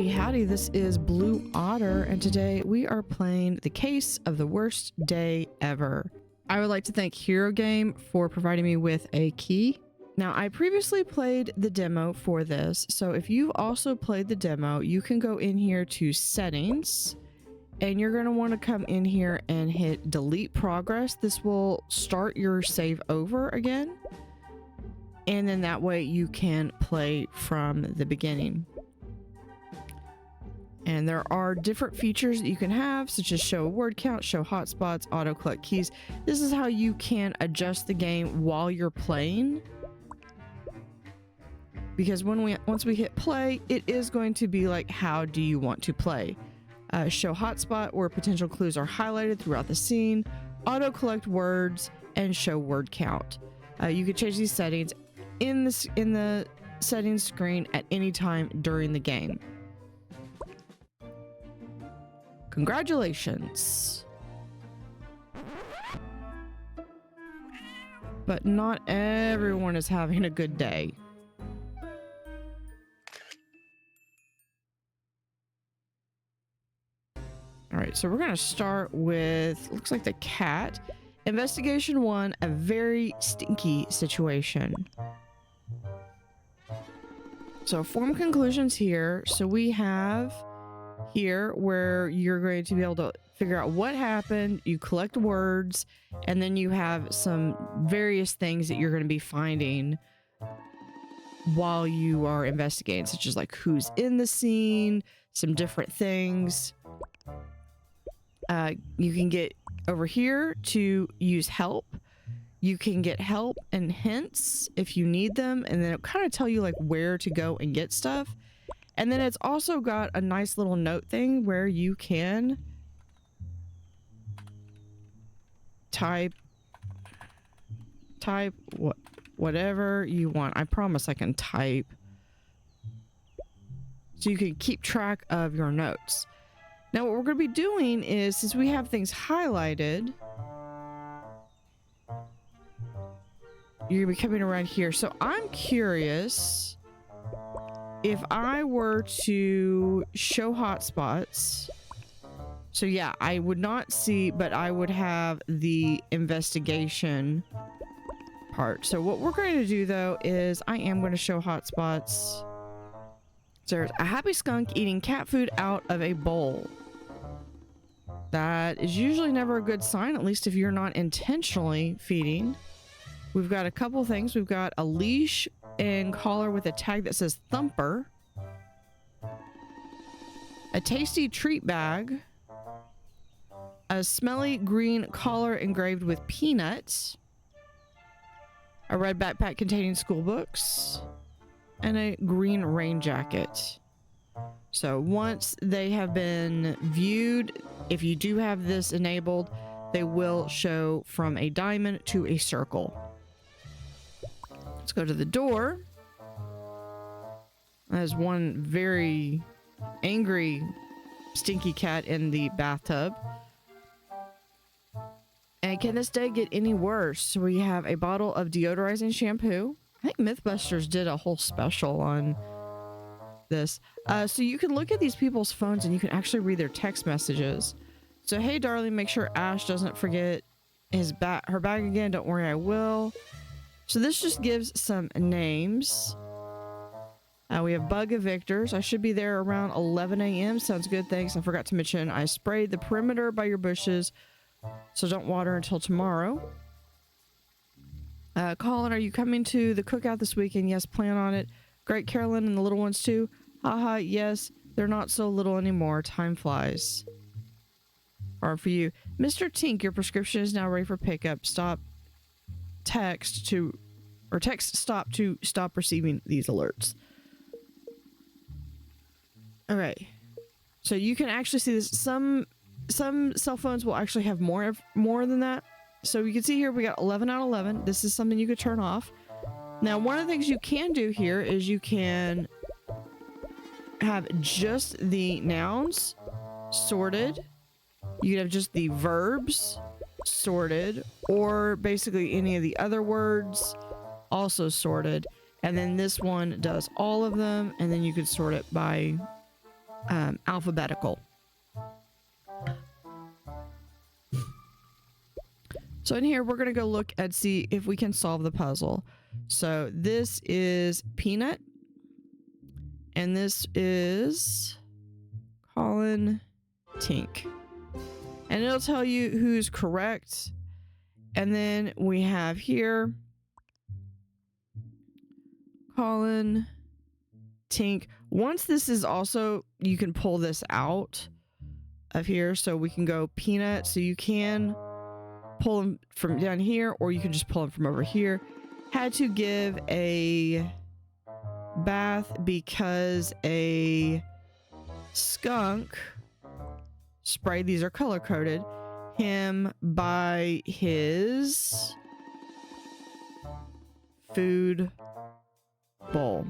Howdy, howdy, this is Blue Otter, and today we are playing the case of the worst day ever. I would like to thank Hero Game for providing me with a key. Now, I previously played the demo for this, so if you've also played the demo, you can go in here to Settings, and you're going to want to come in here and hit Delete Progress. This will start your save over again, and then that way you can play from the beginning. And there are different features that you can have, such as show word count, show hotspots, auto collect keys. This is how you can adjust the game while you're playing. Because once we hit play, it is going to be like, how do you want to play? Show hotspot, where potential clues are highlighted throughout the scene, auto collect words, and show word count. You can change these settings in the settings screen at any time during the game. Congratulations. But not everyone is having a good day. All right, so we're going to start with, looks like the cat. Investigation 1, a very stinky situation. So form conclusions here. So we have here where you're going to be able to figure out what happened, you collect words, and then you have some various things that you're going to be finding while you are investigating, such as like who's in the scene, some different things. You can get over here to use help. You can get help and hints if you need them, and then it'll kind of tell you like where to go and get stuff. And then it's also got a nice little note thing where you can type whatever you want. I promise I can type. So you can keep track of your notes. Now what we're going to be doing is, since we have things highlighted, you're going to be coming around here. So I'm curious, if I were to show hotspots, so yeah, I would not see, but I would have the investigation part. So what we're going to do though is I am going to show hotspots. There's a happy skunk eating cat food out of a bowl. That is usually never a good sign, at least if you're not intentionally feeding. We've got a couple things. We've got a leash and collar with a tag that says Thumper. A tasty treat bag. A smelly green collar engraved with peanuts. A red backpack containing school books. And a green rain jacket. So once they have been viewed, if you do have this enabled, they will show from a diamond to a circle. Let's go to the door. There's one very angry stinky cat in the bathtub. And can this day get any worse? So we have a bottle of deodorizing shampoo. I think Mythbusters did a whole special on this. So you can look at these people's phones and you can actually read their text messages. So, hey darling, make sure Ash doesn't forget her bag again. Don't worry, I will. So this just gives some names. We have Bug Evictors. I should be there around 11 a.m. Sounds good, thanks. I forgot to mention I sprayed the perimeter by your bushes, so don't water until tomorrow. Colin, are you coming to the cookout this weekend? Yes, plan on it. Great, Carolyn and the little ones too. Haha, yes, they're not so little anymore. Time flies. Or for you. Mr. Tink, your prescription is now ready for pickup. Text stop to stop receiving these alerts. Okay. So you can actually see this. Some cell phones will actually have more than that. So you can see here we got 11 out of 11. This is something you could turn off. Now, one of the things you can do here is you can have just the nouns sorted. You can have just the verbs sorted, or basically any of the other words also sorted. And then this one does all of them, and then you could sort it by alphabetical. So in here, we're going to go look and see if we can solve the puzzle. So this is Peanut. And this is Colin Tink. And it'll tell you who's correct. And then we have here Colin Tink. Once this is also, you can pull this out of here. So we can go Peanut. So you can pull them from down here, or you can just pull them from over here. Had to give a bath because a skunk sprayed, these are color coded, him by his food bowl.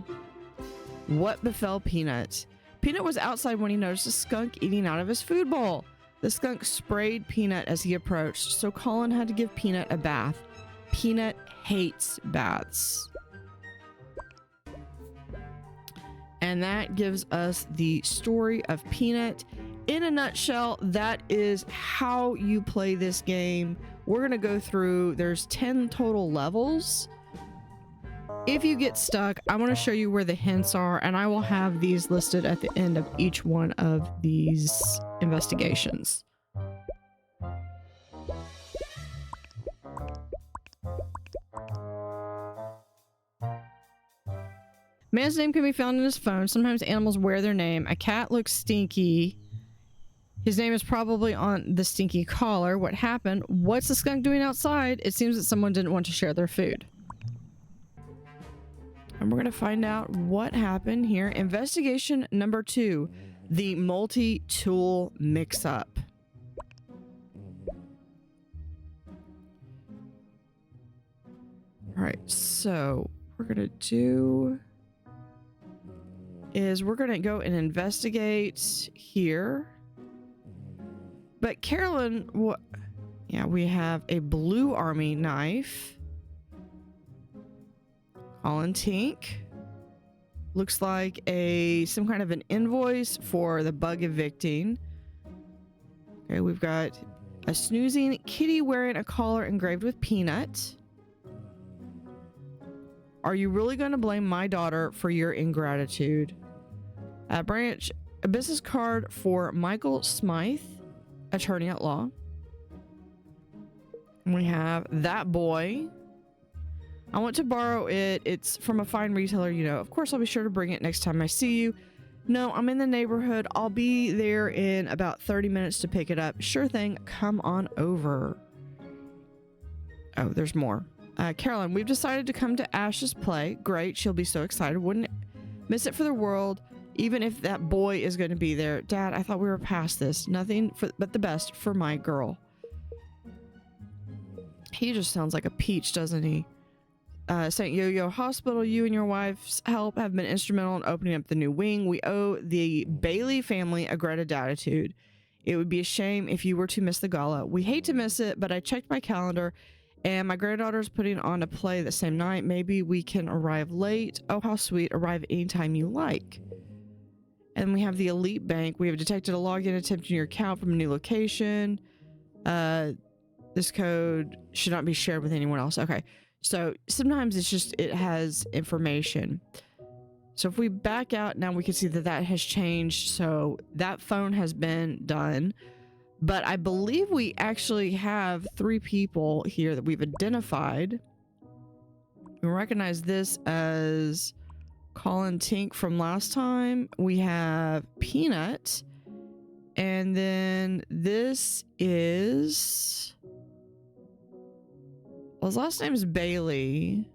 What befell Peanut? Peanut was outside when he noticed a skunk eating out of his food bowl. The skunk sprayed Peanut as he approached, so Colin had to give Peanut a bath. Peanut hates baths. And that gives us the story of Peanut. In a nutshell, that is how you play this game. We're going to go through, there's 10 total levels. If you get stuck, I want to show you where the hints are, and I will have these listed at the end of each one of these investigations. Man's name can be found in his phone. Sometimes animals wear their name. A cat looks Stinky. His name is probably on the Stinky collar. What happened? What's the skunk doing outside? It seems that someone didn't want to share their food. And we're going to find out what happened here. Investigation number 2, the multi-tool mix-up. All right, so we're going to do is we're going to go and investigate here. But Carolyn, what? Yeah, we have a blue army knife. Colin Tink. Looks like some kind of an invoice for the bug evicting. Okay, we've got a snoozing kitty wearing a collar engraved with Peanut. Are you really going to blame my daughter for your ingratitude? A business card for Michael Smythe, attorney at law. We have that boy. I want to borrow it. It's from a fine retailer, you know. Of course, I'll be sure to bring it next time I see you. No, I'm in the neighborhood. I'll be there in about 30 minutes to pick it up. Sure thing. Come on over. Oh, there's more. Carolyn, we've decided to come to Ash's play. Great. She'll be so excited. Wouldn't miss it for the world, even if that boy is going to be there. Dad, I thought we were past this. Nothing but the best for my girl. He just sounds like a peach, doesn't he? St. Yo-Yo Hospital, you and your wife's help have been instrumental in opening up the new wing. We owe the Bailey family a gratitude. It would be a shame if you were to miss the gala. We hate to miss it, but I checked my calendar and my granddaughter's putting on a play the same night. Maybe we can arrive late. Oh, how sweet. Arrive anytime you like. And we have the Elite Bank. We have detected a login attempt in your account from a new location. This code should not be shared with anyone else. Okay. So sometimes it's just, it has information. So if we back out now, we can see that that has changed. So that phone has been done, but I believe we actually have 3 people here that we've identified. We recognize this as Colin Tink from last time. We have Peanut, and then this is, well, his last name is Bailey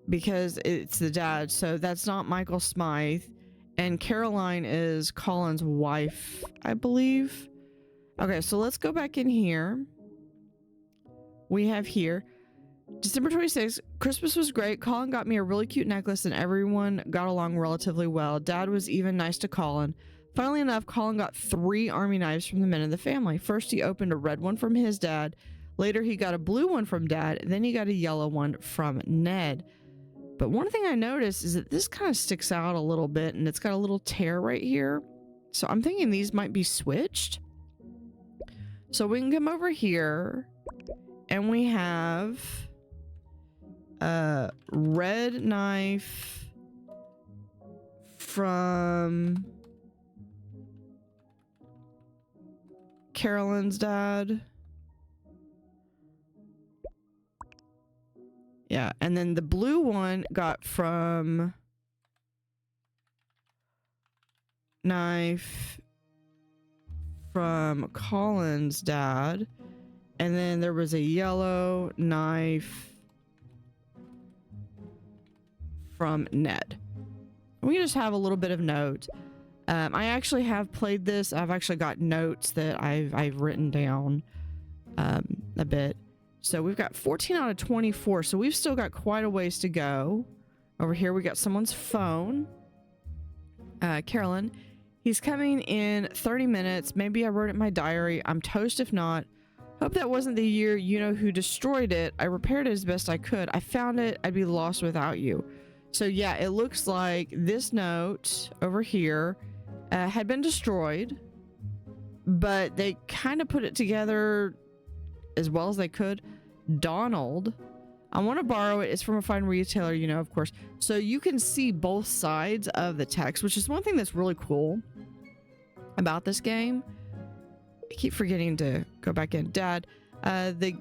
because it's the dad. So that's not Michael Smythe. And Caroline is Colin's wife, I believe. Okay, so let's go back in here. We have here December 26th. Christmas was great. Colin got me a really cute necklace and everyone got along relatively well. Dad was even nice to Colin. Funnily enough, Colin got 3 army knives from the men of the family. First, he opened a red one from his dad. Later, he got a blue one from Dad. Then he got a yellow one from Ned. But one thing I noticed is that this kind of sticks out a little bit, and it's got a little tear right here. So I'm thinking these might be switched. So we can come over here and we have a red knife from Carolyn's dad. Yeah, and then the blue one got from knife from Colin's dad. And then there was a yellow knife from Ned. We just have a little bit of note. I actually have played this. I've actually got notes that I've written down a bit. So we've got 14 out of 24. So we've still got quite a ways to go. Over here we got someone's phone. Carolyn. He's coming in 30 minutes. Maybe I wrote it in my diary. I'm toast if not. Hope that wasn't the year you know who destroyed it. I repaired it as best I could. I found it. I'd be lost without you. So yeah, it looks like this note over here had been destroyed, but they kind of put it together as well as they could. Donald, I want to borrow it. It's from a fine retailer, you know, of course. So you can see both sides of the text, which is one thing that's really cool about this game. I keep forgetting to go back in. Dad, the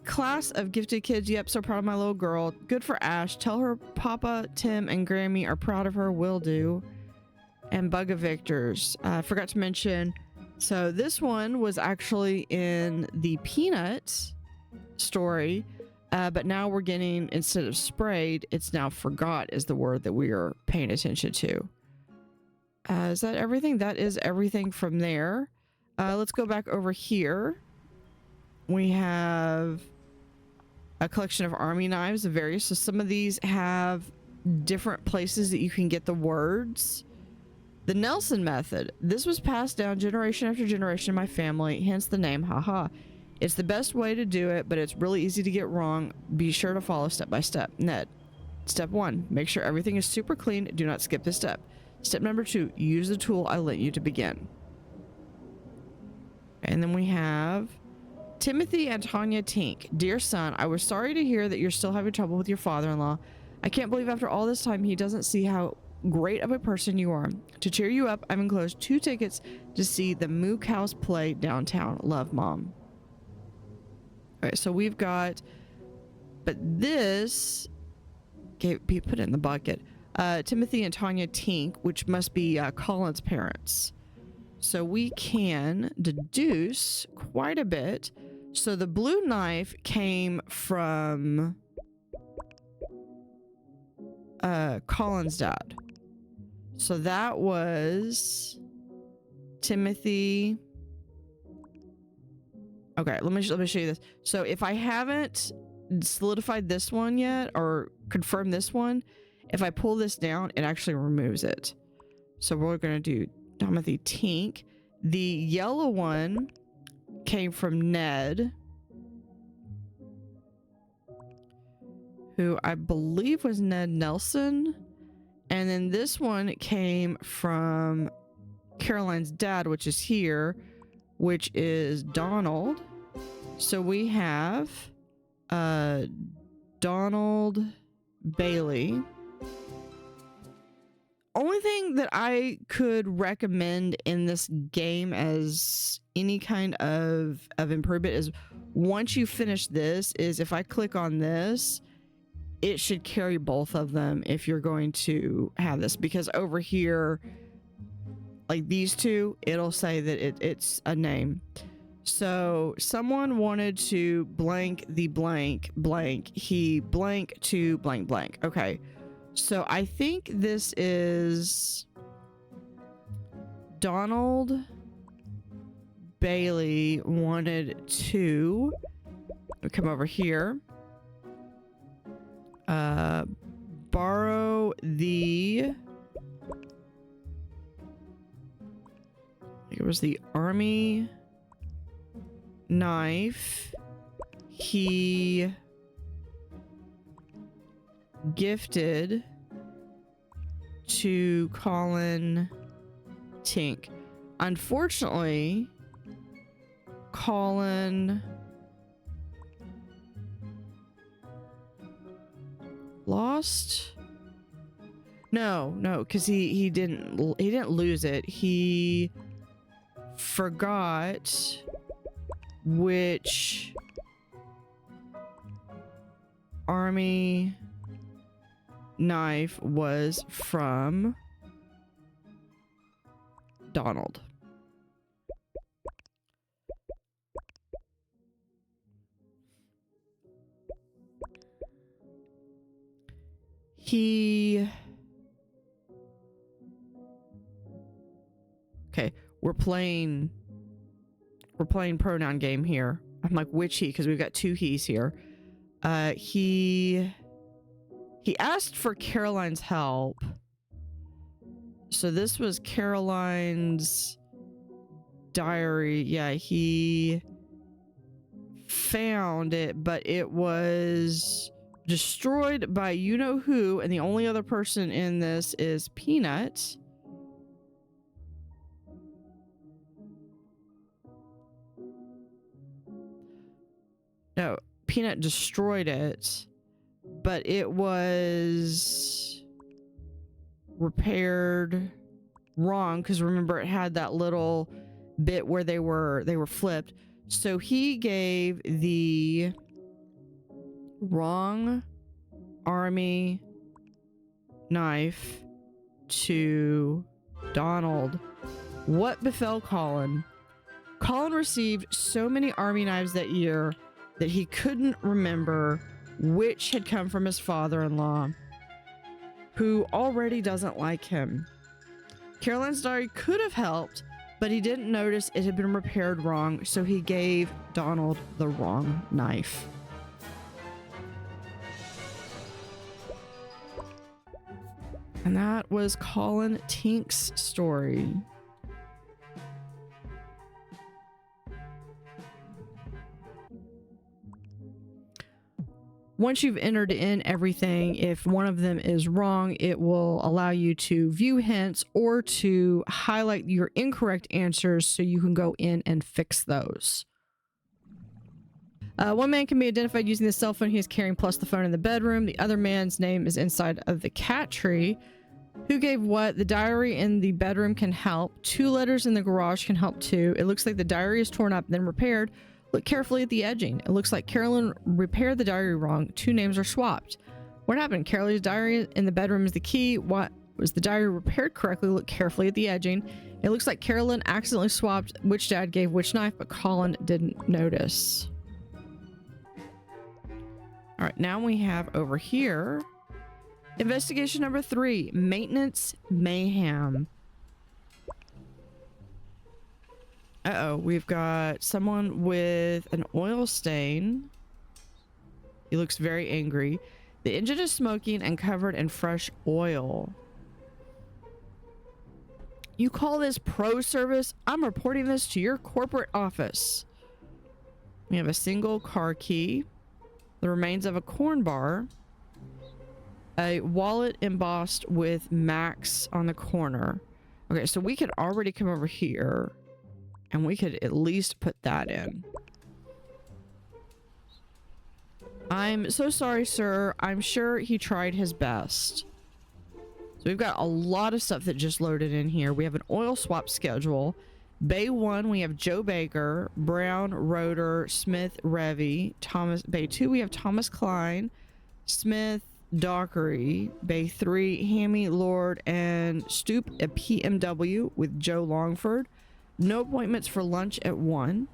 class of gifted kids. Yep, so proud of my little girl. Good for Ash. Tell her Papa, Tim, and Grammy are proud of her. Will do. And Bug of Victors. Forgot to mention. So this one was actually in the Peanut story. But now we're getting, instead of sprayed, it's now forgot is the word that we are paying attention to. Is that everything? That is everything from there. Let's go back over here. We have a collection of army knives of various. So some of these have different places that you can get the words. The Nelson method. This was passed down generation after generation in my family, hence the name, haha. It's the best way to do it, but it's really easy to get wrong. Be sure to follow step by step. Ned. Step 1, make sure everything is super clean. Do not skip this step. Step number 2, use the tool I lent you to begin. And then we have Timothy and Tanya Tink. Dear son, I was sorry to hear that you're still having trouble with your father-in-law. I can't believe after all this time he doesn't see how great of a person you are. To cheer you up, I've enclosed 2 tickets to see the Mook House play downtown. Love, Mom. All right, so we've got, but this, okay, put it in the bucket. Timothy and Tanya Tink, which must be Colin's parents. So we can deduce quite a bit. So the blue knife came from Colin's dad. So that was Timothy. Okay, let me show you this. So if I haven't solidified this one yet or confirmed this one, if I pull this down, it actually removes it. So we're going to do Timothy Tink. The yellow one came from Ned, who I believe was Ned Nelson. And then this one came from Caroline's dad, which is here, which is Donald. So we have Donald Bailey. Only thing that I could recommend in this game as any kind of improvement is once you finish this is if I click on this, it should carry both of them if you're going to have this, because over here, like these two, it'll say that it's a name. So someone wanted to blank the blank blank. He blank to blank blank. Okay. So I think this is Donald Bailey wanted to come over here. Borrow the, it was the army knife. He gifted to Colin Tink. Unfortunately, Colin lost. No, because he didn't lose it. He forgot which army knife was from Donald. Okay, we're playing pronoun game here. I'm like, which he? Because we've got two he's here. He asked for Caroline's help. So this was Caroline's diary. Yeah, he found it, but it was destroyed by you-know-who, and the only other person in this is Peanut. No, Peanut destroyed it, but it was repaired wrong, because remember it had that little bit where they were flipped. So he gave the wrong army knife to Donald. What befell Colin? Colin received so many army knives that year that he couldn't remember which had come from his father-in-law, who already doesn't like him. Caroline's diary could have helped, but he didn't notice it had been repaired wrong, so he gave Donald the wrong knife. And that was Colin Tink's story. Once you've entered in everything, if one of them is wrong, it will allow you to view hints or to highlight your incorrect answers so you can go in and fix those. One man can be identified using the cell phone he is carrying plus the phone in the bedroom. The other man's name is inside of the cat tree. Who gave what? The diary in the bedroom can help. 2 letters in the garage can help too. It looks like the diary is torn up and then repaired. Look carefully at the edging. It looks like Carolyn repaired the diary wrong. 2 names are swapped. What happened? Carolyn's diary in the bedroom is the key. What was the diary repaired correctly? Look carefully at the edging. It looks like Carolyn accidentally swapped which dad gave which knife, but Colin didn't notice. All right, now we have over here investigation number 3, maintenance mayhem. Uh-oh, we've got someone with an oil stain. He looks very angry. The engine is smoking and covered in fresh oil. You call this pro service? I'm reporting this to your corporate office. We have a single car key, the remains of a corn bar, a wallet embossed with Max on the corner. Okay, so we could already come over here and we could at least put that in. I'm so sorry, sir. I'm sure he tried his best. So we've got a lot of stuff that just loaded in here. We have an oil swap schedule. Bay 1, we have Joe Baker, Brown, Roeder, Smith, Revy, Thomas. Bay 2, we have Thomas Klein, Smith, Dockery. Bay 3, Hammy, Lord, and Stoop at PMW with Joe Longford. No appointments for lunch at 1.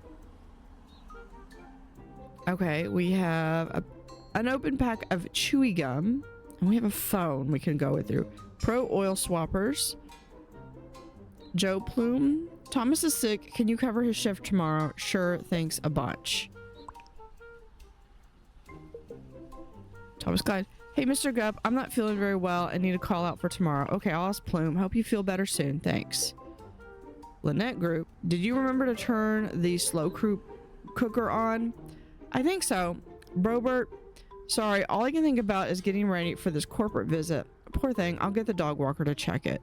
Okay, we have an open pack of chewy gum, and we have a phone we can go through. Pro oil swappers. Joe Plume. Thomas is sick. Can you cover his shift tomorrow? Sure, thanks a bunch. Thomas Clyde. Hey, Mr. Gup, I'm not feeling very well and need a call out for tomorrow. Okay, I'll ask Plume. Hope you feel better soon. Thanks. Lynette Group. Did you remember to turn the slow cooker on? I think so. Robert, Sorry, all I can think about is getting ready for this corporate visit. Poor thing. I'll get the dog walker to check it.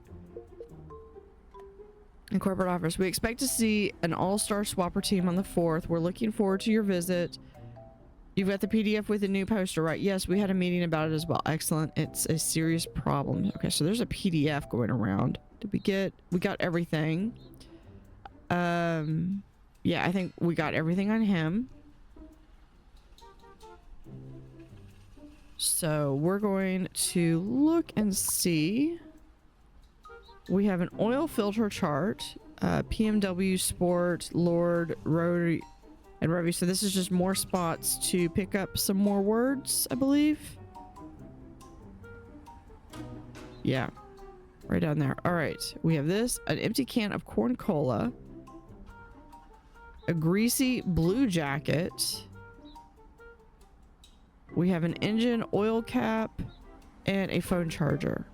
In corporate office, we expect to see an all-star swapper team on the 4th. We're looking forward to your visit. You've got the PDF with the new poster, right? Yes, we had a meeting about it as well. Excellent. It's a serious problem. Okay, so there's a PDF going around. Did we get... We got everything. Yeah, I think we got everything on him. So we're going to look and see. We have an oil filter chart, PMW, Sport, Lord, Rotary, and Revy. So this is just more spots to pick up some more words, I believe. Yeah, right down there. All right, we have this, an empty can of corn cola, a greasy blue jacket. We have an engine oil cap and a phone charger.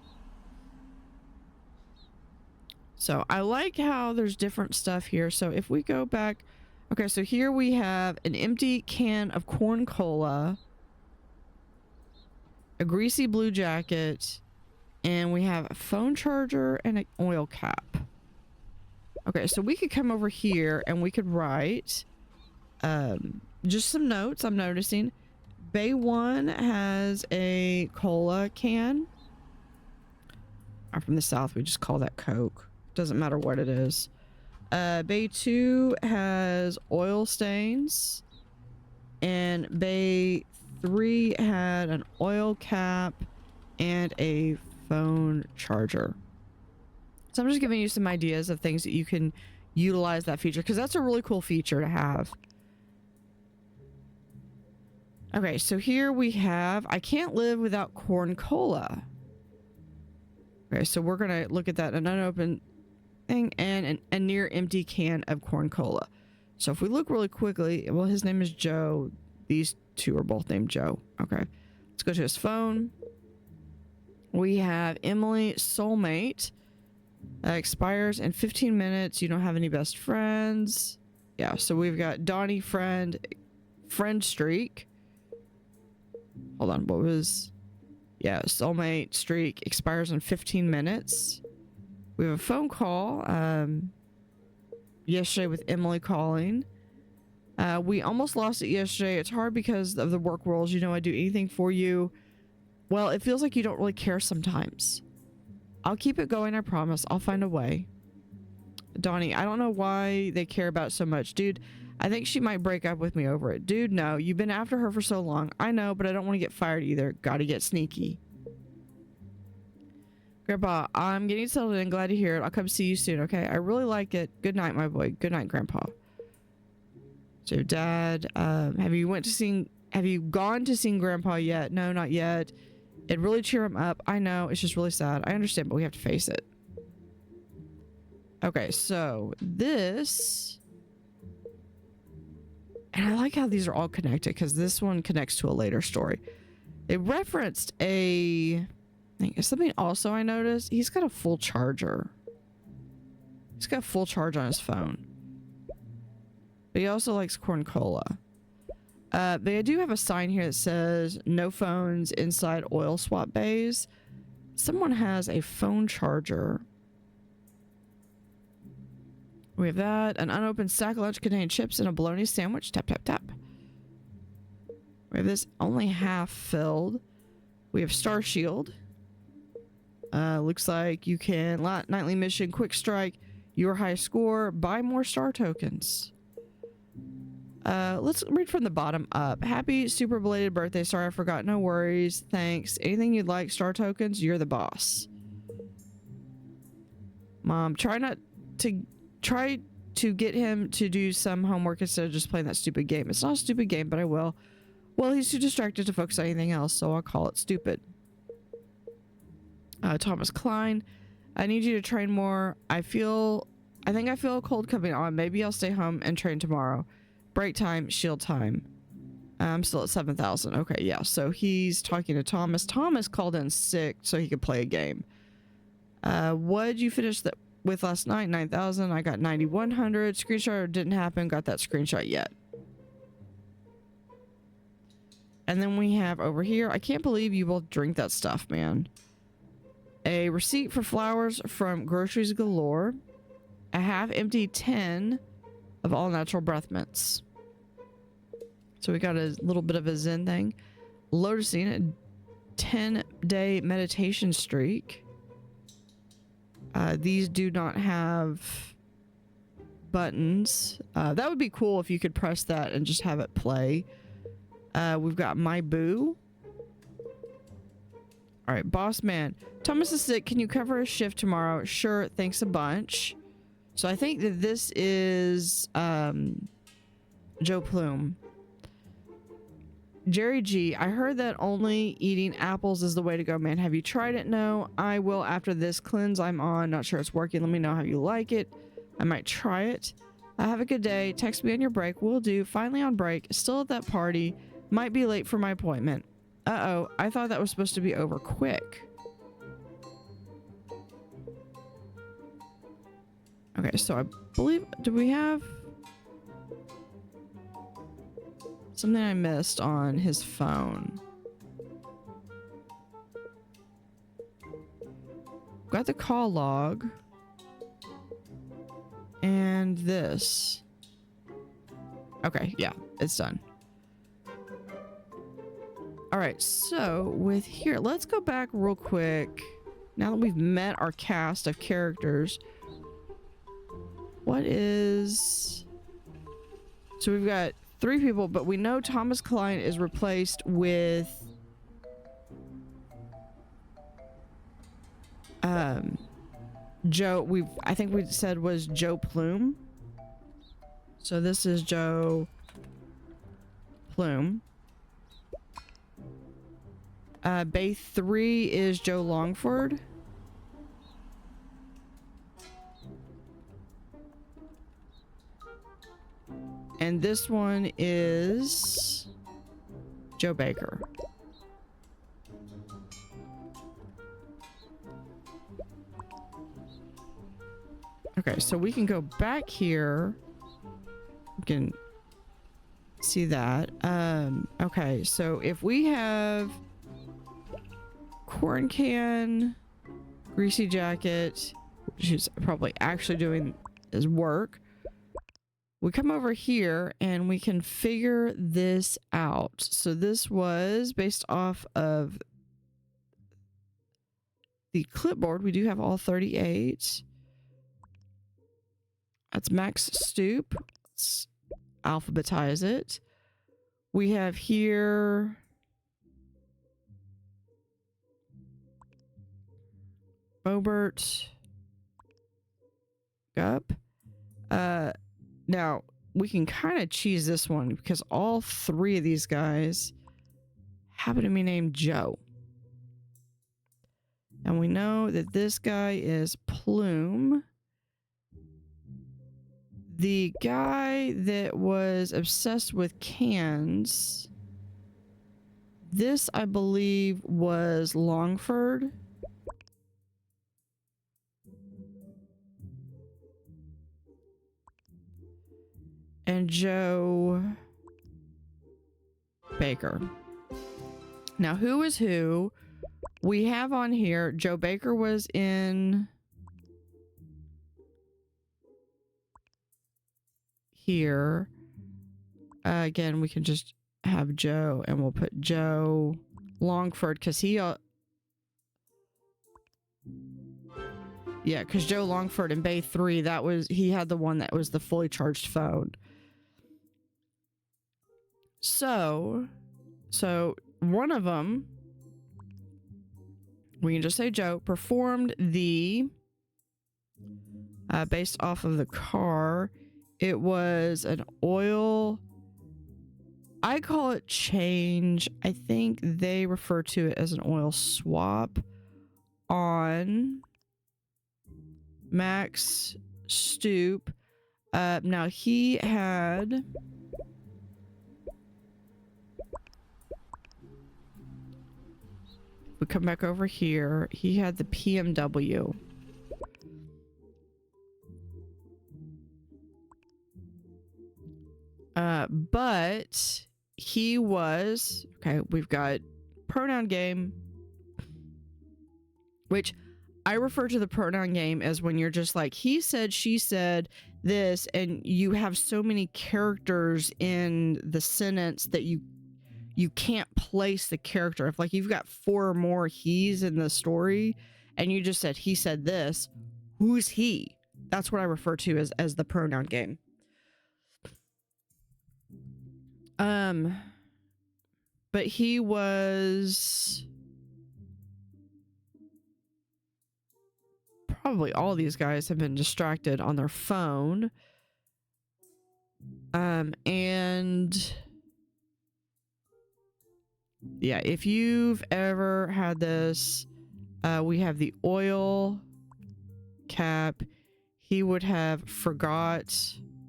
So I like how there's different stuff here. So if we go back, okay, so here we have an empty can of corn cola, a greasy blue jacket, and we have a phone charger and an oil cap. Okay, so we could come over here and we could write just some notes. I'm noticing Bay 1 has a cola can. I'm from the South. We just call that Coke. Doesn't matter what it is. Bay 2 has oil stains. And Bay 3 had an oil cap and a phone charger. So I'm just giving you some ideas of things that you can utilize that feature, because that's a really cool feature to have. Okay, so here we have, I can't live without corn cola. Okay, so we're gonna look at that, an unopened thing and a near empty can of corn cola. So if we look really quickly, well, his name is Joe. These two are both named Joe. Okay, let's go to his phone. We have Emily Soulmate. Expires in 15 minutes. You don't have any best friends. Yeah, so we've got Donnie Friend Streak. Hold on, what was... Yeah, Soulmate Streak expires in 15 minutes. We have a phone call yesterday with Emily calling. We almost lost it yesterday. It's hard because of the work roles. You know, I do anything for you. Well, it feels like you don't really care sometimes. I'll keep it going, I promise. I'll find a way. Donnie, I don't know why they care about it so much. Dude, I think she might break up with me over it. Dude, no. You've been after her for so long. I know, but I don't want to get fired either. Gotta get sneaky. Grandpa, I'm getting settled in. Glad to hear it. I'll come see you soon, okay? I really like it. Good night, my boy. Good night, Grandpa. So, Dad, have you gone to see Grandpa yet? No, not yet. It'd really cheer him up. I know, it's just really sad. I understand, but we have to face it. Okay, so this... And I like how these are all connected, because this one connects to a later story. It referenced a... something also I noticed. He's got a full charger. He's got a full charge on his phone. But he also likes corn cola. They do have a sign here that says no phones inside oil swap bays. Someone has a phone charger. We have that. An unopened sack of lunch containing chips and a bologna sandwich. Tap, tap, tap. We have this only half filled. We have Star Shield. Looks like you can nightly mission, quick strike, your high score, buy more star tokens. Let's read from the bottom up. Happy super belated birthday. Sorry I forgot. No worries. Thanks. Anything you'd like. Star tokens. You're the boss. Mom, try to get him to do some homework instead of just playing that stupid game. It's not a stupid game, but I will. Well, he's too distracted to focus on anything else, so I'll call it stupid. Thomas Klein, I need you to train more. I think I feel a cold coming on. Maybe I'll stay home and train tomorrow. Break time, shield time. I'm still at 7,000. Okay, yeah. So he's talking to Thomas. Thomas called in sick so he could play a game. What did you finish with last night? 9,000. I got 9,100. Screenshot didn't happen. Got that screenshot yet. And then we have over here, I can't believe you both drink that stuff, man. A receipt for flowers from Groceries Galore. A half-empty tin of all-natural breath mints. So we got a little bit of a Zen thing. Lotusing, a 10-day meditation streak. These do not have buttons. That would be cool if you could press that and just have it play. We've got My Boo. All right, Boss Man. Thomas is sick. Can you cover a shift tomorrow? Sure, thanks a bunch. So I think that this is Joe Plume. Jerry G, I heard that only eating apples is the way to go, man. Have you tried it? No, I will after this cleanse I'm on. Not sure it's working. Let me know how you like it. I might try it. Have a good day. Text me on your break. Will do. Finally on break. Still at that party. Might be late for my appointment. Uh-oh. I thought that was supposed to be over quick. Okay, so I believe... Do we have... something I missed on his phone? Got the call log. And this. Okay, yeah, it's done. All right, so with here, let's go back real quick. Now that we've met our cast of characters, what is... So we've got 3 people, but we know Thomas Klein is replaced with Joe. I think we said was Joe Plume. So this is Joe Plume. Bay 3 is Joe Longford. And this one is Joe Baker. Okay, so we can go back here. We can see that. Okay, so if we have corn can, greasy jacket, which is probably actually doing his work. We come over here and we can figure this out. So this was based off of the clipboard. We do have all 38. That's Max Stoop. Let's alphabetize it. We have here Bobert Gup. Now, we can kind of cheese this one because all 3 of these guys happen to be named Joe. And we know that this guy is Plume. The guy that was obsessed with cans, this I believe was Longford. And Joe Baker. Now, who is who? We have on here, Joe Baker was in here. Again, we can just have Joe and we'll put Joe Longford because he... yeah, because Joe Longford in Bay 3, that was... he had the one that was the fully charged phone. So one of them, we can just say Joe, performed the, based off of the car, it was an oil, I call it change. I think they refer to it as an oil swap on Max Stoop. Now he had... we come back over here. He had the PMW. But he was... Okay, we've got pronoun game, which I refer to the pronoun game as when you're just like, he said, she said this, and you have so many characters in the sentence that you can't place the character. If like you've got 4 or more he's in the story and you just said he said this, who's he? That's what I refer to as the pronoun game. But he was probably, all these guys have been distracted on their phone. And yeah, if you've ever had this, we have the oil cap. He would have forgot,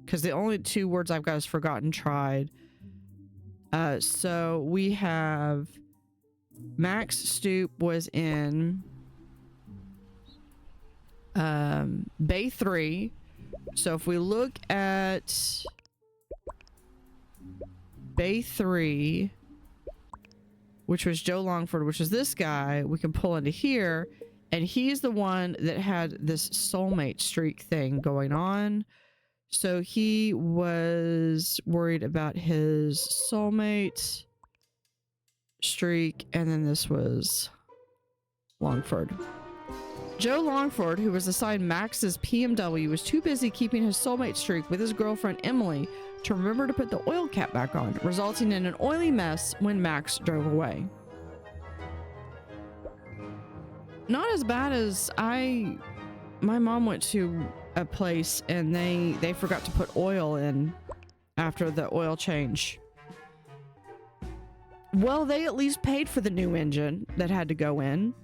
because the only 2 words I've got is forgotten, tried. So we have Max Stoop was in Bay 3. So if we look at Bay 3, which was Joe Longford, which is this guy, we can pull into here, and he's the one that had this soulmate streak thing going on. So he was worried about his soulmate streak, and then this was Longford. Joe Longford, who was assigned Max's PMW, was too busy keeping his soulmate streak with his girlfriend Emily to remember to put the oil cap back on, resulting in an oily mess when Max drove away. Not as bad as my mom went to a place and they forgot to put oil in after the oil change. Well, they at least paid for the new engine that had to go in.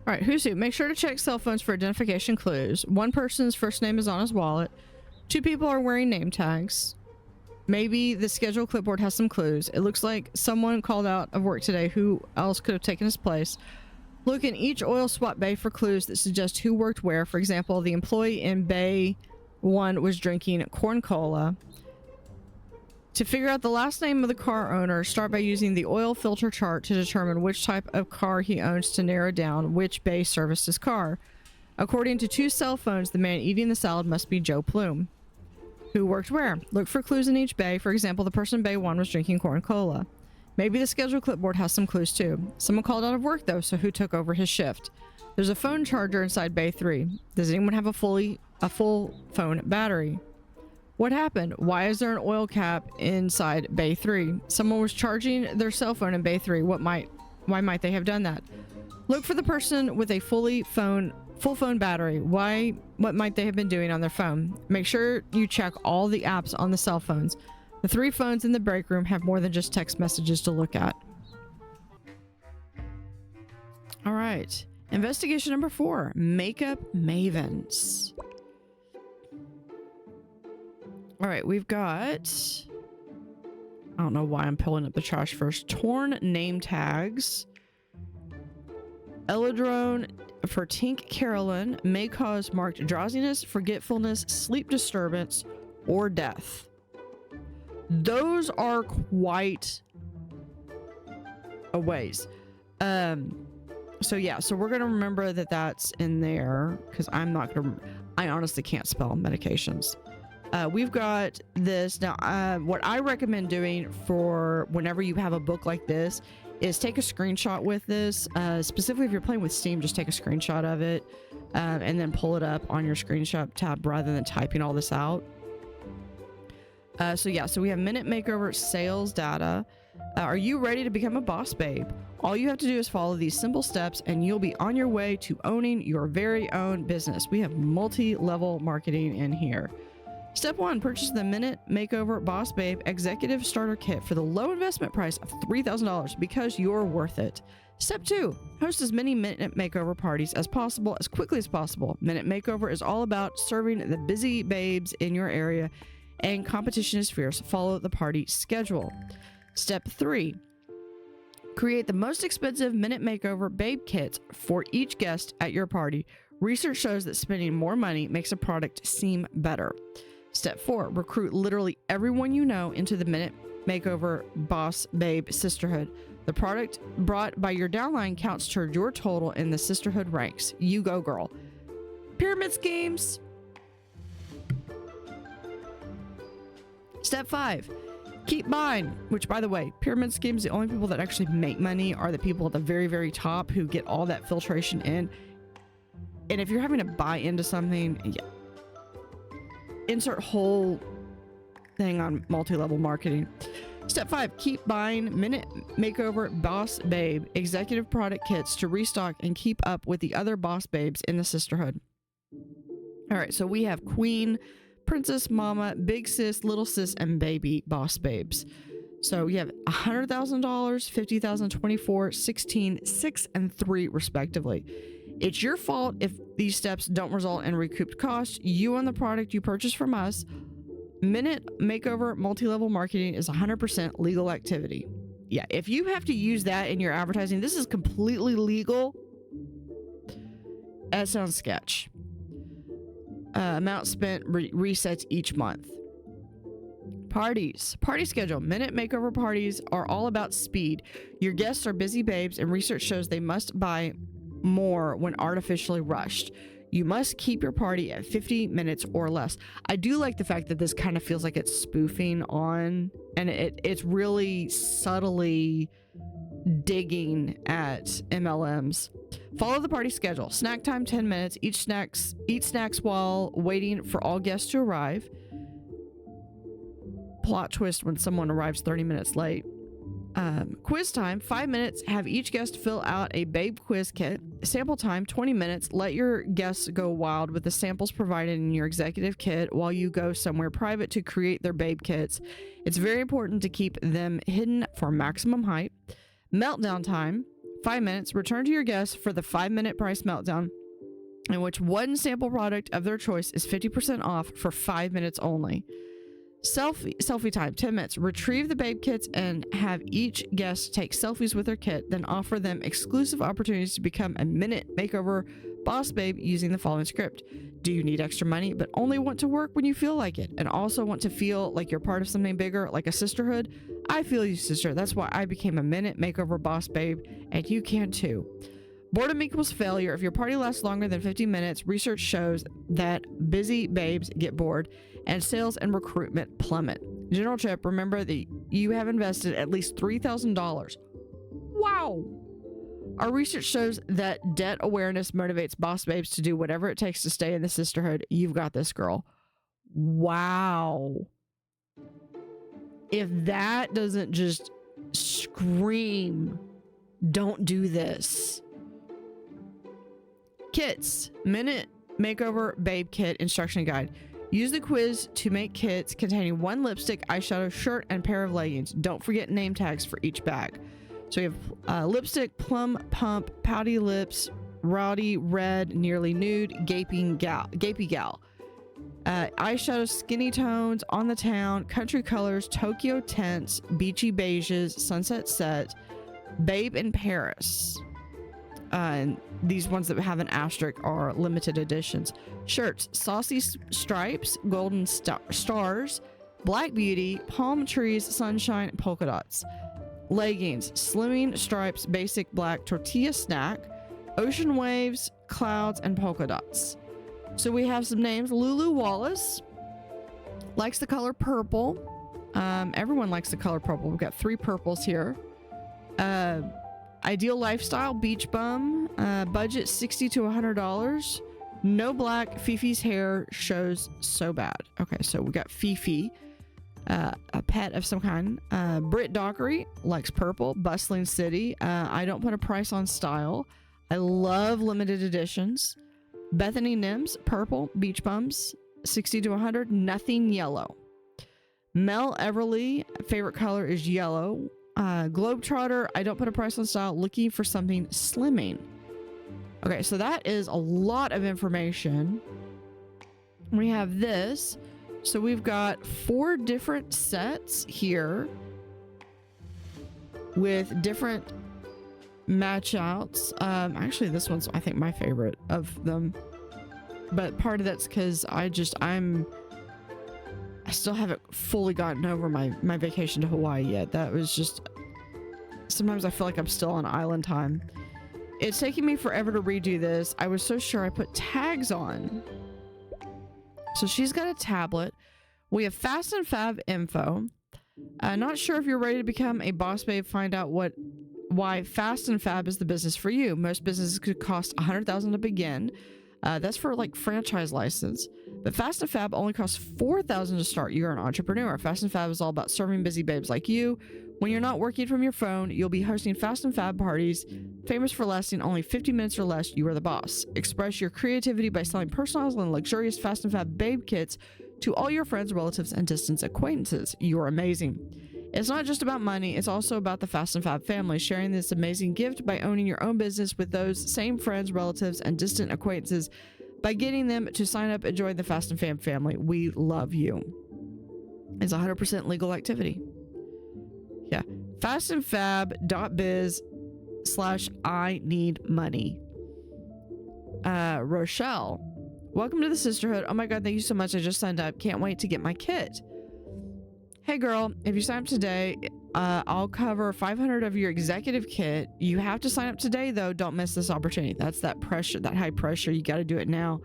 All right, who's who? Make sure to check cell phones for identification clues. 1 person's first name is on his wallet. 2 people are wearing name tags. Maybe the schedule clipboard has some clues. It looks like someone called out of work today. Who else could have taken his place? Look in each oil swap bay for clues that suggest who worked where. For example, the employee in Bay 1 was drinking corn cola. To figure out the last name of the car owner, start by using the oil filter chart to determine which type of car he owns to narrow down which bay serviced his car. According to 2 cell phones, the man eating the salad must be Joe Plume. Who worked where? Look for clues in each bay. For example, the person in Bay 1 was drinking corn cola. Maybe the schedule clipboard has some clues too. Someone called out of work though, so who took over his shift? There's a phone charger inside Bay 3. Does anyone have a full phone battery? What happened? Why is there an oil cap inside Bay 3? Someone was charging their cell phone in Bay 3. Why might they have done that? Look for the person with a full phone battery. What might they have been doing on their phone? Make sure you check all the apps on the cell phones. The 3 phones in the break room have more than just text messages to look at. All right. Investigation number 4. Makeup Mavens. All right, we've got... I don't know why I'm pulling up the trash first. Torn name tags. Elodrone for Tink Carolyn may cause marked drowsiness, forgetfulness, sleep disturbance, or death. Those are quite a ways. So yeah, so we're gonna remember that that's in there, because I honestly can't spell medications. We've got this now. What I recommend doing for whenever you have a book like this is take a screenshot with this. Specifically if you're playing with Steam, just take a screenshot of it and then pull it up on your screenshot tab rather than typing all this out. So yeah, so we have Minute Makeover sales data. Are you ready to become a boss babe? All you have to do is follow these simple steps and you'll be on your way to owning your very own business. We have multi-level marketing in here. Step 1, purchase the Minute Makeover Boss Babe Executive Starter Kit for the low investment price of $3,000 because you're worth it. Step 2, host as many Minute Makeover parties as possible as quickly as possible. Minute Makeover is all about serving the busy babes in your area and competition is fierce. Follow the party schedule. Step 3, create the most expensive Minute Makeover Babe kits for each guest at your party. Research shows that spending more money makes a product seem better. Step 4, recruit literally everyone you know into the Minute Makeover Boss Babe Sisterhood. The product brought by your downline counts toward your total in the sisterhood ranks. You go, girl. Pyramid schemes. Step 5. Keep buying, which, by the way, pyramid schemes, the only people that actually make money are the people at the very, very top who get all that filtration in. And if you're having to buy into something, yeah, insert whole thing on multi-level marketing. Step 5, keep buying Minute Makeover Boss Babe executive product kits to restock and keep up with the other boss babes in the sisterhood. All right, so we have Queen, Princess, Mama, Big Sis, Little Sis, and Baby Boss Babes. So you have $100,000, $50,000, 24, 16, 6, and 3 respectively. It's your fault if these steps don't result in recouped costs. You own the product you purchased from us. Minute Makeover multi-level marketing is 100% legal activity. Yeah, if you have to use that in your advertising, this is completely legal. That sounds sketch. Amount spent resets each month. Parties. Party schedule. Minute Makeover parties are all about speed. Your guests are busy babes, and research shows they must buy more when artificially rushed. You must keep your party at 50 minutes or less. I do like the fact that this kind of feels like it's spoofing on, and it's really subtly digging at MLMs. Follow the party schedule. Snack time 10 minutes. Eat snacks while waiting for all guests to arrive. Plot twist when someone arrives 30 minutes late. Quiz time 5 minutes. Have each guest fill out a babe quiz kit. Sample time 20 minutes. Let your guests go wild with the samples provided in your executive kit while you go somewhere private to create their babe kits. It's very important to keep them hidden for maximum hype. Meltdown time 5 minutes. Return to your guests for the 5-minute price meltdown, in which one sample product of their choice is 50% off for 5 minutes only. Selfie time 10 minutes. Retrieve the babe kits and have each guest take selfies with their kit, then offer them exclusive opportunities to become a Minute Makeover Boss Babe using the following script. Do you need extra money but only want to work when you feel like it, and also want to feel like you're part of something bigger, like a sisterhood? I feel you, sister. That's why I became a Minute Makeover Boss Babe, and you can too. Boredom equals failure. If your party lasts longer than 50 minutes, research shows that busy babes get bored and sales and recruitment plummet. General tip, remember that you have invested at least $3,000. Wow! Our research shows that debt awareness motivates boss babes to do whatever it takes to stay in the sisterhood. You've got this, girl. Wow. If that doesn't just scream, don't do this. Kits. Minute Makeover Babe Kit Instruction Guide. Use the quiz to make kits containing one lipstick, eyeshadow, shirt, and pair of leggings. Don't forget name tags for each bag. So we have lipstick, plum pump, pouty lips, rowdy red, nearly nude, gapy gal. Eyeshadow, skinny tones, on the town, country colors, Tokyo tints, beachy beiges, sunset set, babe in Paris. And these ones that have an asterisk are limited editions. Shirts, saucy stripes, golden stars, black beauty, palm trees, sunshine, polka dots. Leggings, slimming stripes, basic black, tortilla snack, ocean waves, clouds, and polka dots. So we have some names. Lulu Wallace likes the color purple. Everyone likes the color purple. We've got 3 purples here. Ideal lifestyle, beach bum, budget $60 to $100. No black. Fifi's hair shows so bad. Okay, so we got Fifi, a pet of some kind. Britt Dockery likes purple. Bustling city. I don't put a price on style. I love limited editions. Bethany Nims, purple. Beach bums, $60 to $100. Nothing yellow. Mel Everly, favorite color is yellow. Globetrotter, I don't put a price on style, looking for something slimming. Okay, so that is a lot of information. We have this. So we've got 4 different sets here with different match outs. Actually, this one's, I think, my favorite of them. But part of that's because I'm still haven't fully gotten over my vacation to Hawaii yet. That was just, sometimes I feel like I'm still on island time. It's taking me forever to redo this. I was so sure I put tags on. So she's got a tablet. We have Fast and Fab info. Not sure if you're ready to become a boss babe. Find out why Fast and Fab is the business for you. Most businesses could cost $100,000 to begin. That's for like franchise license. But Fast and Fab only costs $4,000 to start. You're an entrepreneur. Fast and Fab is all about serving busy babes like you. When you're not working from your phone, you'll be hosting Fast and Fab parties, famous for lasting only 50 minutes or less. You are the boss. Express your creativity by selling personalized and luxurious Fast and Fab babe kits to all your friends, relatives, and distant acquaintances. You are amazing. It's not just about money, it's also about the Fast and Fab family, sharing this amazing gift by owning your own business with those same friends, relatives, and distant acquaintances by getting them to sign up and join the Fast and Fab family. We love you. It's 100% legal activity. Yeah. fastandfab.biz/I need money. Rochelle, welcome to the sisterhood. Oh my god, thank you so much. I just signed up. Can't wait to get my kit. Hey girl, if you sign up today, I'll cover 500 of your executive kit. You have to sign up today though. Don't miss this opportunity. That's that pressure, that high pressure. You got to do it now.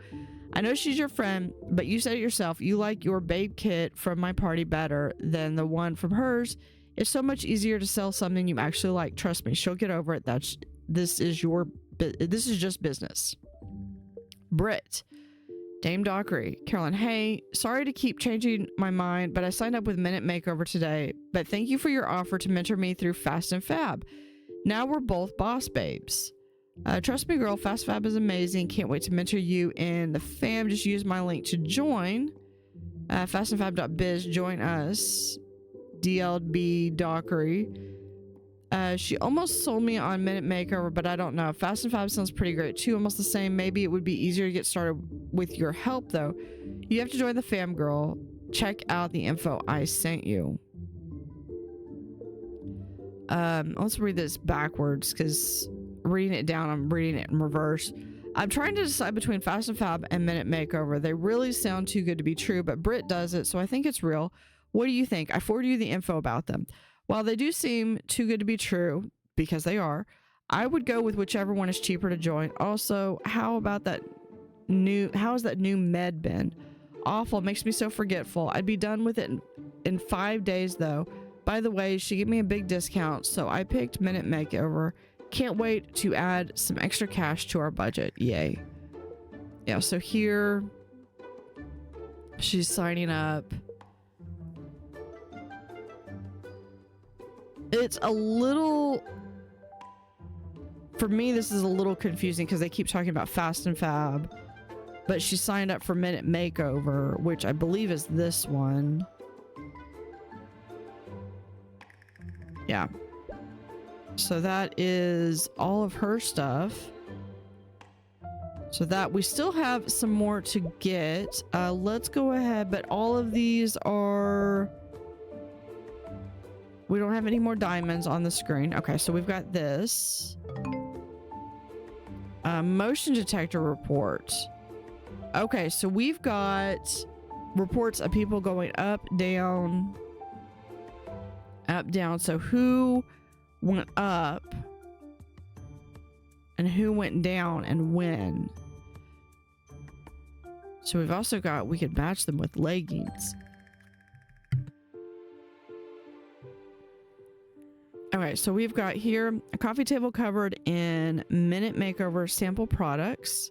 I know she's your friend, but you said it yourself. You like your babe kit from my party better than the one from hers. It's so much easier to sell something you actually like. Trust me, she'll get over it. This is just business. Britt, Dame Dockery, Carolyn, hey, sorry to keep changing my mind, but I signed up with Minute Makeover today. But thank you for your offer to mentor me through Fast and Fab. Now we're both boss babes. Trust me, girl, Fast Fab is amazing. Can't wait to mentor you in the fam. Just use my link to join. Fastandfab.biz, join us. DLB Dockery. She almost sold me on Minute Makeover, but I don't know. Fast and Fab sounds pretty great too. Almost the same. Maybe it would be easier to get started with your help though. You have to join the fam, girl. Check out the info I sent you. Let's read this backwards because reading it down, I'm reading it in reverse. I'm trying to decide between Fast and Fab and Minute Makeover. They really sound too good to be true, but Britt does it, so I think it's real. What do you think? I forwarded you the info about them. While they do seem too good to be true, because they are, I would go with whichever one is cheaper to join. Also, how is that new med bin? Awful, makes me so forgetful. I'd be done with it in 5 days though. By the way, she gave me a big discount, so I picked Minute Makeover. Can't wait to add some extra cash to our budget. Yay. Yeah, so here she's signing up. It's a little, for me, this is a little confusing because they keep talking about Fast and Fab, but she signed up for Minute Makeover, which I believe is this one. Yeah. So that is all of her stuff. So that we still have some more to get. Let's go ahead, but all of these are... We don't have any more diamonds on the screen. Okay, so we've got this. Motion detector report. Okay, so we've got reports of people going up, down. So who went up and who went down and when? So we've also got, we could match them with leggings. Okay, so we've got here a coffee table covered in Minute Makeover sample products.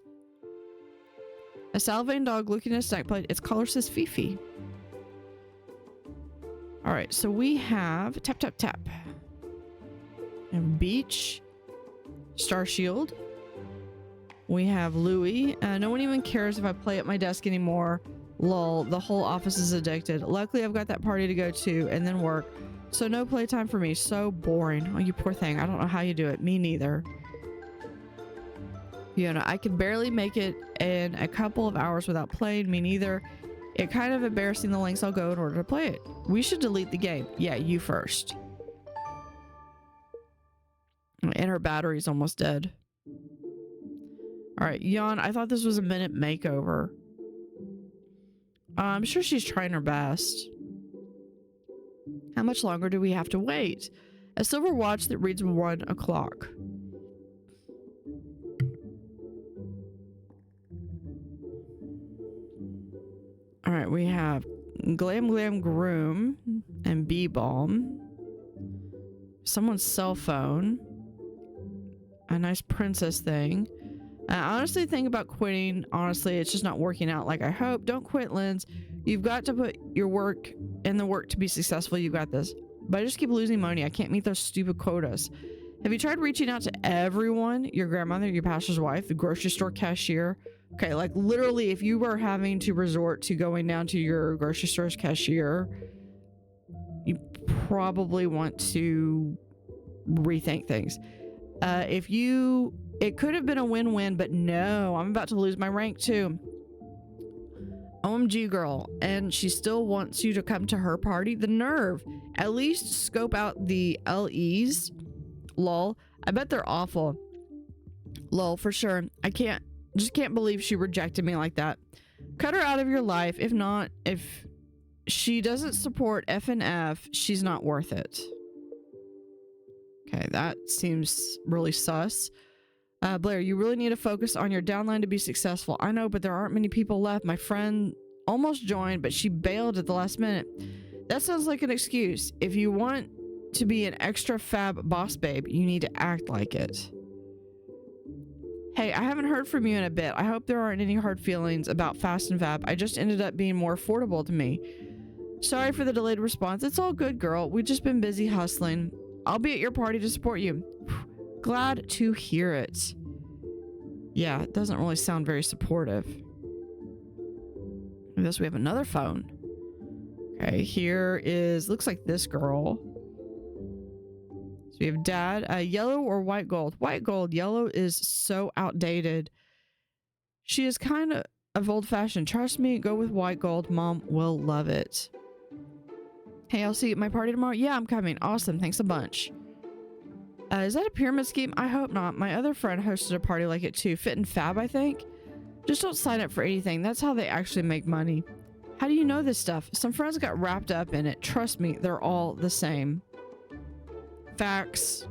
A salivating dog looking at a snack plate. Its collar says Fifi. All right, so we have tap, tap, tap. And Beach. Star Shield. We have Louie. No one even cares if I play at my desk anymore. Lol, the whole office is addicted. Luckily, I've got that party to go to and then work. So no playtime for me. So boring. Oh, you poor thing. I don't know how you do it. Me neither. You know, I can barely make it in a couple of hours without playing. Me neither. It's kind of embarrassing the lengths I'll go in order to play it. We should delete the game. Yeah, you first. And her battery's almost dead. All right, Jan, I thought this was a Minute Makeover. I'm sure she's trying her best. How much longer do we have to wait? A silver watch that reads 1 o'clock. All right, we have Glam Glam Groom and Bee Balm. Someone's cell phone. A nice princess thing. I honestly think about quitting. Honestly, it's just not working out like I hope. Don't quit, Linz. You've got to put your work in the work to be successful. You got this. But I just keep losing money. I can't meet those stupid quotas. Have you tried reaching out to everyone? Your grandmother, your pastor's wife, the grocery store cashier? Okay, like literally if you were having to resort to going down to your grocery store's cashier, you probably want to rethink things. It could have been a win-win, but no, I'm about to lose my rank too. OMG girl, and she still wants you to come to her party. The nerve. At least scope out the LEs. Lol. I bet they're awful. Lol, for sure. Just can't believe she rejected me like that. Cut her out of your life. If not, if she doesn't support FNF, she's not worth it. Okay, that seems really sus. Blair, you really need to focus on your downline to be successful. I know, but there aren't many people left. My friend almost joined, but she bailed at the last minute. That sounds like an excuse. If you want to be an extra fab boss babe, you need to act like it. Hey, I haven't heard from you in a bit. I hope there aren't any hard feelings about Fast and Fab. I just ended up being more affordable to me. Sorry for the delayed response. It's all good, girl. We've just been busy hustling. I'll be at your party to support you. Glad to hear it. Yeah, it doesn't really sound very supportive. I guess we have another phone. Okay, here is, looks like this girl. So we have dad, yellow or white gold? White gold. Yellow is so outdated. She is kind of old-fashioned. Trust me, go with white gold. Mom will love it. Hey, I'll see you at my party tomorrow. Yeah, I'm coming. Awesome. Thanks a bunch. Is that a pyramid scheme? I hope not. My other friend hosted a party like it too. Fit and Fab, I think. Just don't sign up for anything. That's how they actually make money. How do you know this stuff? Some friends got wrapped up in it. Trust me, they're all the same. Facts.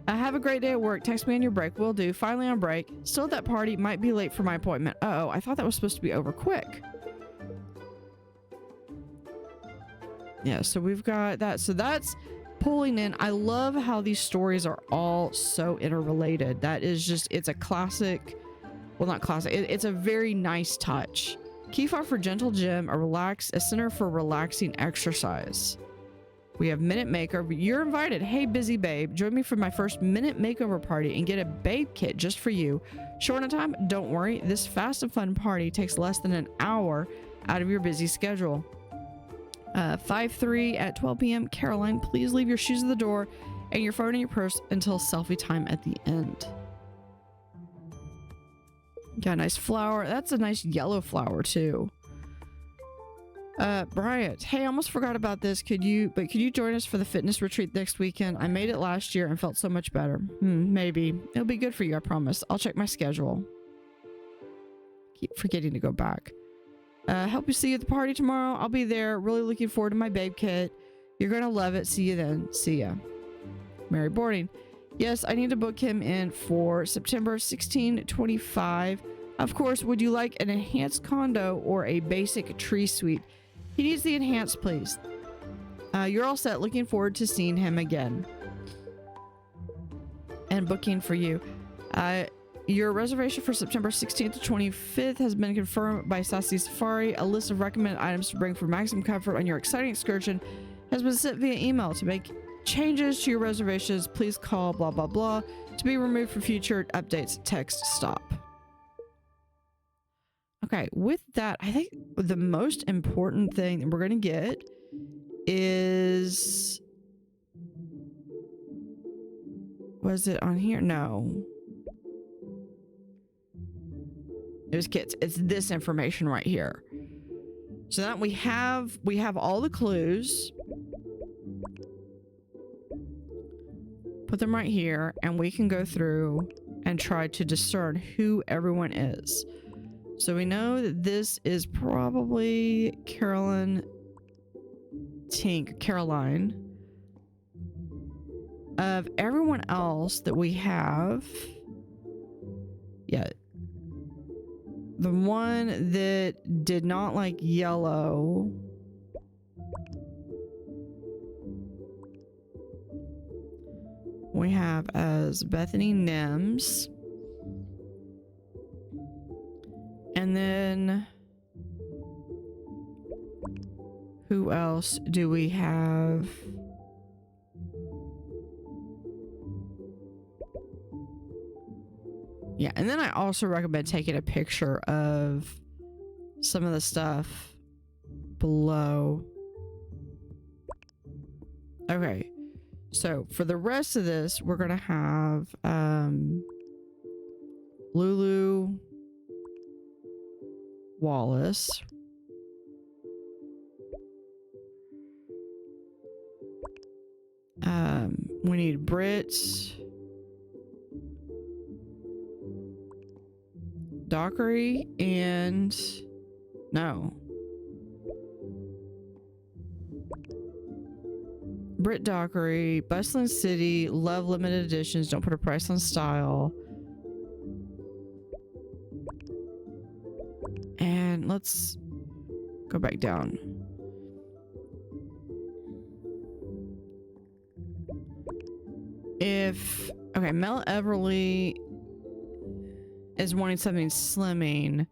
Have a great day at work. Text me on your break. Will do. Finally on break. Still at that party. Might be late for my appointment. Uh-oh, I thought that was supposed to be over quick. Yeah, so we've got that. So that's pulling in. I love how these stories are all so interrelated. That is just, it's a classic. Well, not classic. It's a very nice touch. Key fob for gentle gym, a center for relaxing exercise. We have Minute Maker. You're invited. Hey, busy babe. Join me for my first Minute Makeover party and get a babe kit just for you. Short on time? Don't worry. This fast and fun party takes less than an hour out of your busy schedule. 5/3 at 12 p.m. Caroline, please leave your shoes at the door and your phone in your purse until selfie time at the end. Got a nice flower. That's a nice yellow flower too. Bryant, hey, I almost forgot about this. Could you join us for the fitness retreat next weekend? I made it last year and felt so much better. Maybe. It'll be good for you, I promise. I'll check my schedule. Keep forgetting to go back. Hope you see you at the party tomorrow. I'll be there. Really looking forward to my babe kit. You're gonna love it. See you then. See ya. Mary Boarding. Yes, I need to book him in for September 1625. Of course, would you like an enhanced condo or a basic tree suite? He needs the enhanced, please. You're all set. Looking forward to seeing him again. And booking for you. Your reservation for September 16th to 25th has been confirmed by Sassy Safari. A list of recommended items to bring for maximum comfort on your exciting excursion has been sent via email. To make changes to your reservations, please call blah blah blah. To be removed for future updates, text stop. Okay, with that, I think the most important thing that we're going to get is... Was it on here? No. It was kits. It's this information right here. So that we have all the clues. Put them right here, and we can go through and try to discern who everyone is. So we know that this is probably Caroline. Of everyone else that we have, yeah, the one that did not like yellow we have as Bethany Nims. And then who else do we have? Yeah, and then I also recommend taking a picture of some of the stuff below. Okay, so for the rest of this, we're gonna have Lulu Wallace. We need Britt Dockery and Britt Dockery, Bustling City, love limited editions, don't put a price on style. And let's go back down. Okay, Mel Everly is wanting something slimming,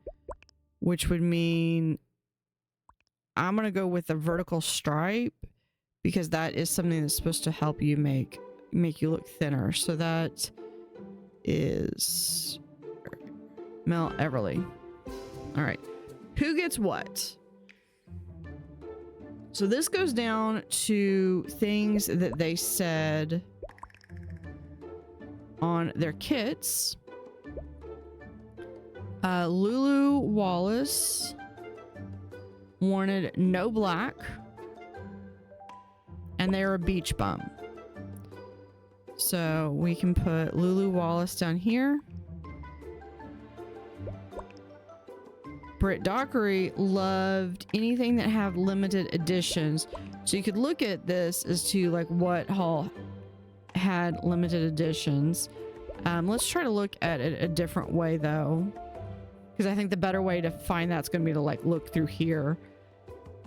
which would mean I'm gonna go with the vertical stripe because that is something that's supposed to help you make you look thinner. So that is Mel Everly. All right, who gets what? So this goes down to things that they said on their kits. Lulu Wallace wanted no black, and they were a beach bum. So we can put Lulu Wallace down here. Britt Dockery loved anything that have limited editions. So you could look at this as to like what haul had limited editions. Let's try to look at it a different way though, because I think the better way to find that's going to be to like look through here.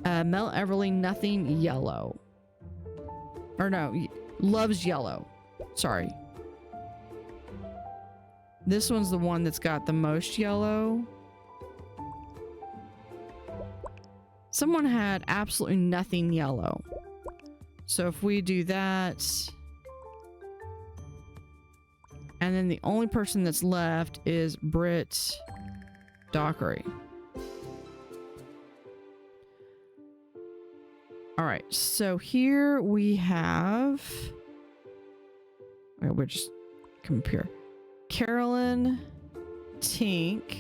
Mel Everly, nothing yellow, or no, loves yellow. Sorry, this one's the one that's got the most yellow. Someone had absolutely nothing yellow. So if we do that, and then the only person that's left is Britt Dockery. All right, so here we have, okay, we'll just compare. Carolyn Tink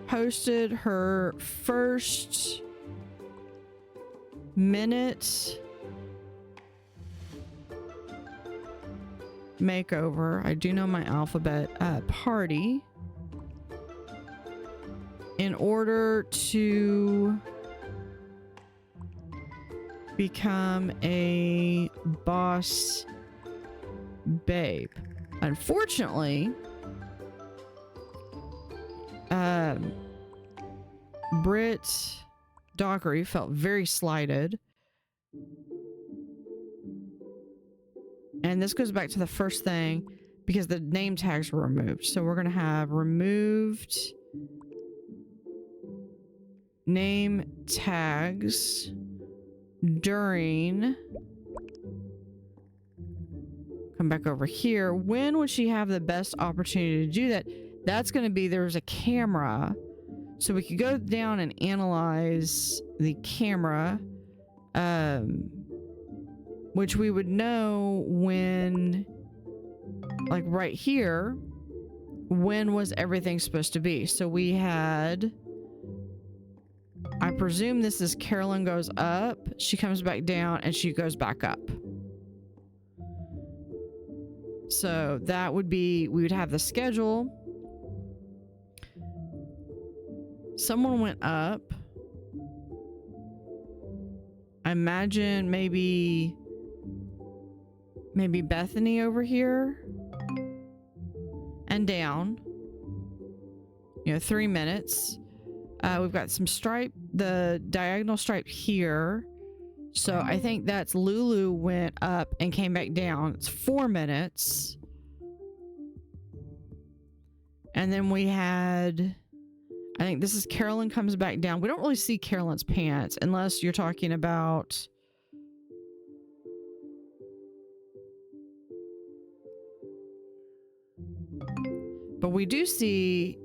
posted her first minute makeover. I do know my alphabet party in order to become a boss babe. Unfortunately, Britt Dockery felt very slighted. And this goes back to the first thing because the name tags were removed. So we're going to have removed name tags during. Come back over here. When would she have the best opportunity to do that? That's going to be there's a camera. So we could go down and analyze the camera. Which we would know when, like right here, when was everything supposed to be? So we had, I presume this is Carolyn goes up, she comes back down, and she goes back up. So that would be, we would have the schedule, Someone went up. I imagine maybe Bethany over here and down. 3 minutes. We've got some stripe, the diagonal stripe here. So I think that's Lulu went up and came back down. It's 4 minutes. And then we had, I think this is Carolyn comes back down. We don't really see Carolyn's pants unless you're talking about but we do see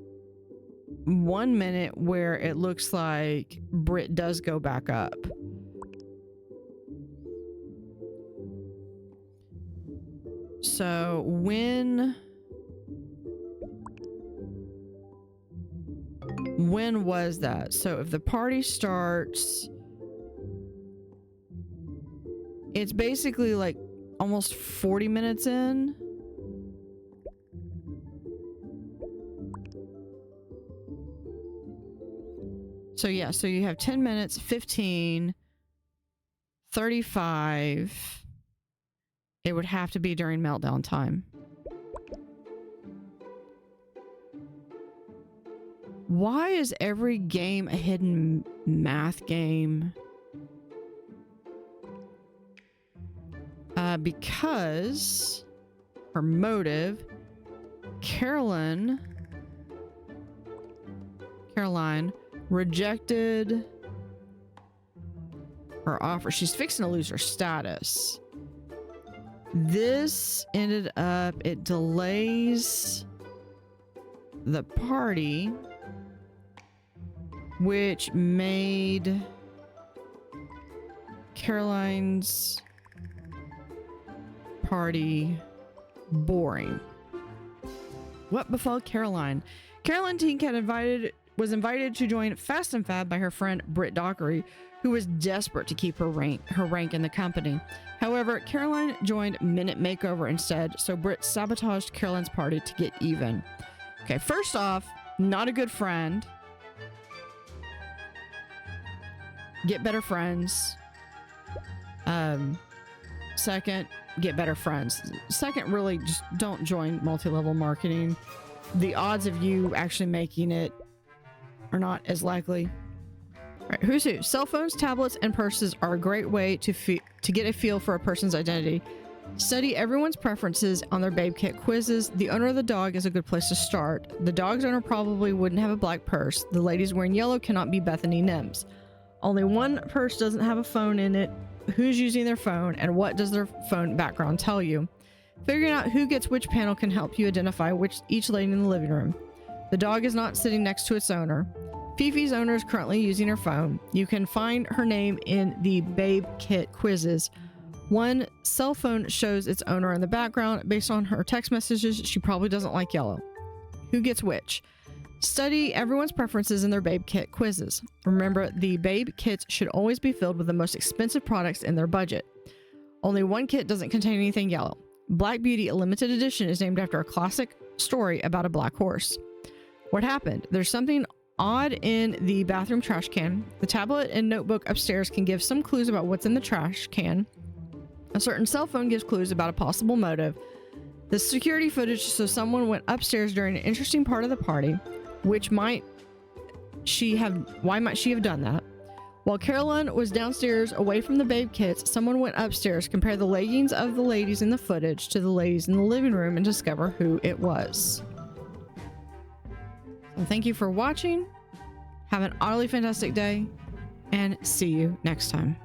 1 minute where it looks like Britt does go back up. So when was that? So if the party starts, it's basically like almost 40 minutes in. So yeah, so you have 10 minutes, 15, 35. It would have to be during meltdown time. Why is every game a hidden math game? Because her motive, Caroline rejected her offer. She's fixing to lose her status. This ended up, it delays the party, which made Caroline's party boring. What befell Caroline? Caroline Tinkat was invited to join Fast and Fab by her friend Britt Dockery, who was desperate to keep her rank in the company. However, Caroline joined Minute Makeover instead, so Britt sabotaged Caroline's party to get even. Okay, first off, not a good friend. Get better friends. Second, get better friends. Second, really just don't join multi-level marketing. The odds of you actually making it are not as likely. All right, who's who? Cell phones, tablets, and purses are a great way to get a feel for a person's identity. Study everyone's preferences on their babe kit quizzes. The owner of the dog is a good place to start. The dog's owner probably wouldn't have a black purse. The ladies wearing yellow cannot be Bethany Nims. Only one purse doesn't have a phone in it. Who's using their phone, and what does their phone background tell you? Figuring out who gets which panel can help you identify each lady in the living room. The dog is not sitting next to its owner. Fifi's owner is currently using her phone. You can find her name in the Babe Kit quizzes. One cell phone shows its owner in the background. Based on her text messages, she probably doesn't like yellow. Who gets which? Study everyone's preferences in their Babe Kit quizzes. Remember, the Babe Kits should always be filled with the most expensive products in their budget. Only one kit doesn't contain anything yellow. Black Beauty, a limited edition, is named after a classic story about a black horse. What happened? There's something odd in the bathroom trash can. The tablet and notebook upstairs can give some clues about what's in the trash can. A certain cell phone gives clues about a possible motive. The security footage shows someone went upstairs during an interesting part of the party. Why might she have done that? While Caroline was downstairs away from the babe kits, someone went upstairs, compare the leggings of the ladies in the footage to the ladies in the living room, and discover who it was. So thank you for watching. Have an utterly fantastic day, and see you next time.